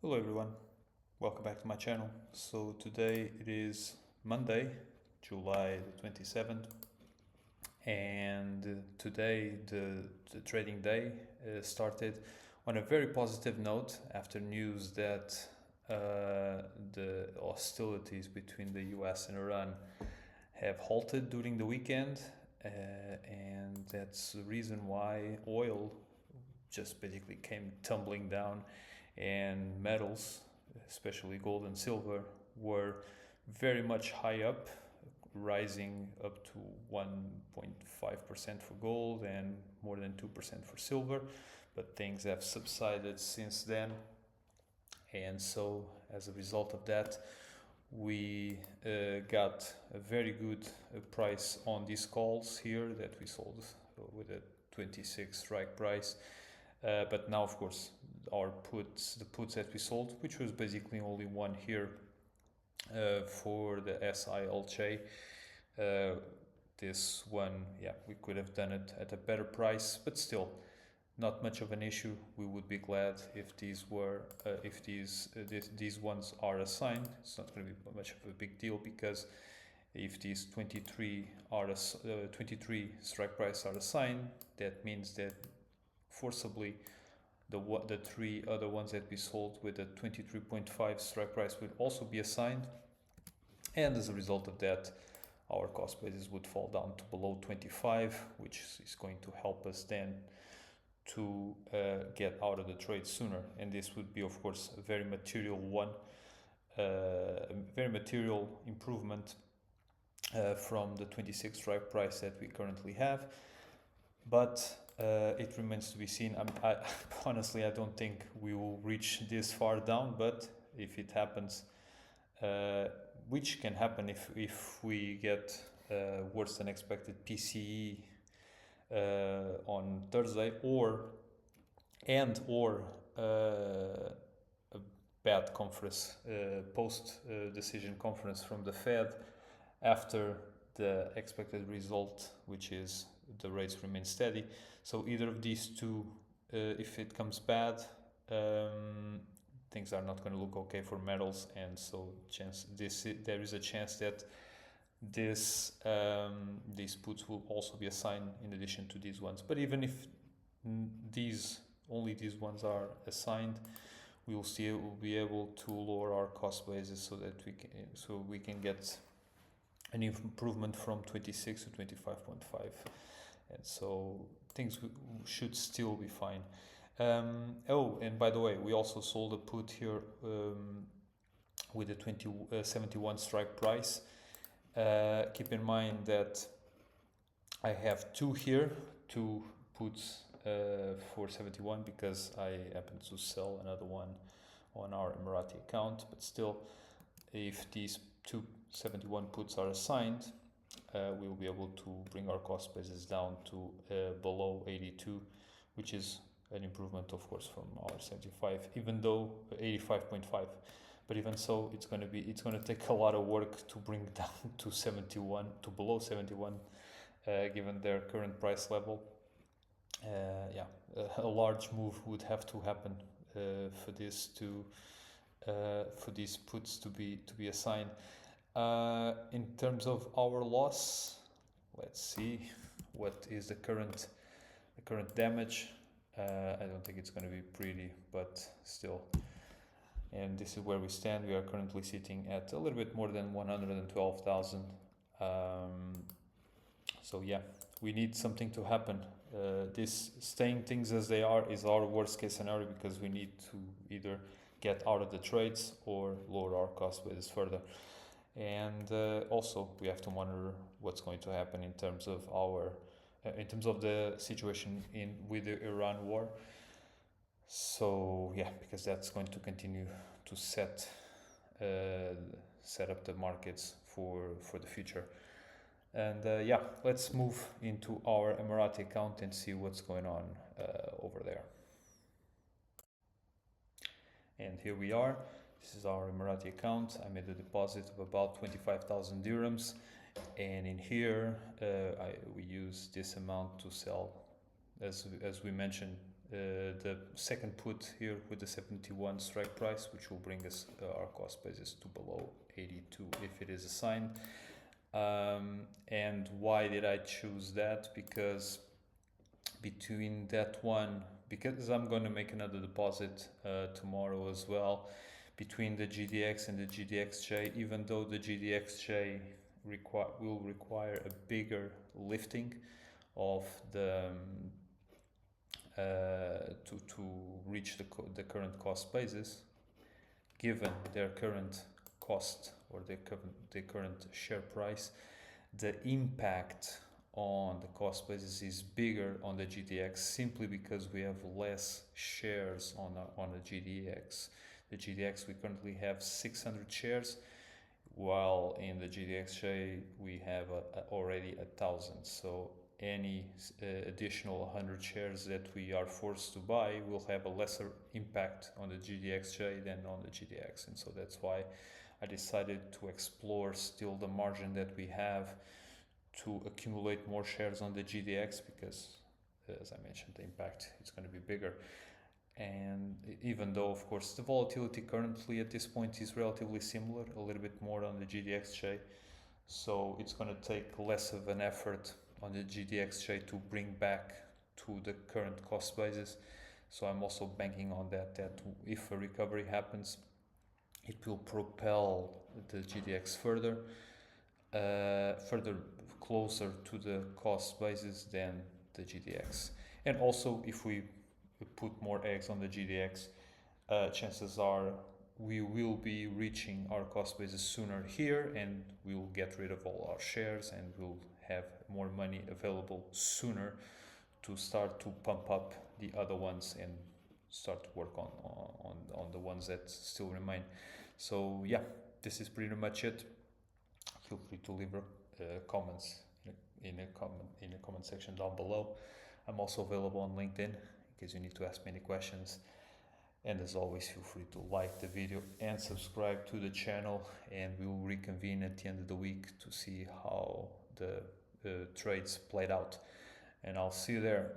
Hello everyone, welcome back to my channel. So today it is Monday, July the 27th, and today the trading day started on a very positive note after news that the hostilities between the US and Iran have halted during the weekend, and that's the reason why oil just basically came tumbling down, and metals, especially gold and silver, were very much high up, rising up to 1.5% for gold and more than 2% for silver. But things have subsided since then, and so as a result of that, we got a very good price on these calls here that we sold with a 26 strike price. But now, of course, the puts that we sold, which was basically only one here for the SILJ. This one, yeah, we could have done it at a better price, but still, not much of an issue. We would be glad if these ones are assigned. It's not going to be much of a big deal, because if these 23 strike price are assigned, that means that forcibly the three other ones that we sold with a 23.5 strike price would also be assigned, and as a result of that, our cost basis would fall down to below 25, which is going to help us then to get out of the trade sooner. And this would be, of course, a very material improvement from the 26 strike price that we currently have. But it remains to be seen. Honestly, I don't think we will reach this far down, but if it happens, which can happen if we get worse than expected PCE on Thursday, or a bad conference, post decision conference from the Fed after the expected result, which is the rates remain steady. So either of these two, if it comes bad, things are not going to look okay for metals, and so there is a chance that these puts will also be assigned in addition to these ones. But even if only these ones are assigned, we'll be able to lower our cost basis so that we can get an improvement from 26 to 25.5, and so things should still be fine. And by the way, we also sold a put here with a 71 strike price. Keep in mind that I have two puts for 71, because I happen to sell another one on our Emirati account. But still, if these two 71 puts are assigned, we will be able to bring our cost basis down to below 82, which is an improvement, of course, from our 75, even though 85.5. But even so, it's going to take a lot of work to bring down to 71, to below 71, given their current price level. A large move would have to happen for these puts to be assigned. In terms of our loss, let's see what is the current damage. I don't think it's going to be pretty, but still. And this is where we stand. We are currently sitting at a little bit more than 112,000. So yeah, we need something to happen. This staying things as they are is our worst case scenario, because we need to either get out of the trades or lower our cost basis further. And also we have to monitor what's going to happen in terms of the situation with the Iran war. So yeah, because that's going to continue to set up the markets for the future. And let's move into our Emirati account and see what's going on over there. And here we are. This is our Emirati account. I made a deposit of about 25,000 dirhams, and in here we use this amount to sell, as we mentioned the second put here with the 71 strike price, which will bring us our cost basis to below 82 if it is assigned. And why did I choose that? Because between that one, because I'm going to make another deposit tomorrow as well, between the GDX and the GDXJ, even though the GDXJ will require a bigger lifting of the to reach the current cost basis, given their current cost or their current share price, the impact on the cost basis is bigger on the GDX simply because we have less shares on the GDX. The GDX we currently have 600 shares, while in the GDXJ we have already 1,000. So any additional 100 shares that we are forced to buy will have a lesser impact on the GDXJ than on the GDX, and so that's why I decided to explore still the margin that we have to accumulate more shares on the GDX, because as I mentioned, the impact is going to be bigger. And even though of course the volatility currently at this point is relatively similar, a little bit more on the GDXJ, so it's going to take less of an effort on the GDXJ to bring back to the current cost basis. So I'm also banking on that if a recovery happens, it will propel the GDX further closer to the cost basis than the GDX. And also, if we put more eggs on the GDX, chances are we will be reaching our cost basis sooner here, and we will get rid of all our shares, and we'll have more money available sooner to start to pump up the other ones and start to work on the ones that still remain. So yeah, this is pretty much it. Feel free to leave comments in a comment section down below. I'm also available on LinkedIn in case you need to ask me any questions. And as always, feel free to like the video and subscribe to the channel, and we will reconvene at the end of the week to see how the trades played out. And I'll see you there.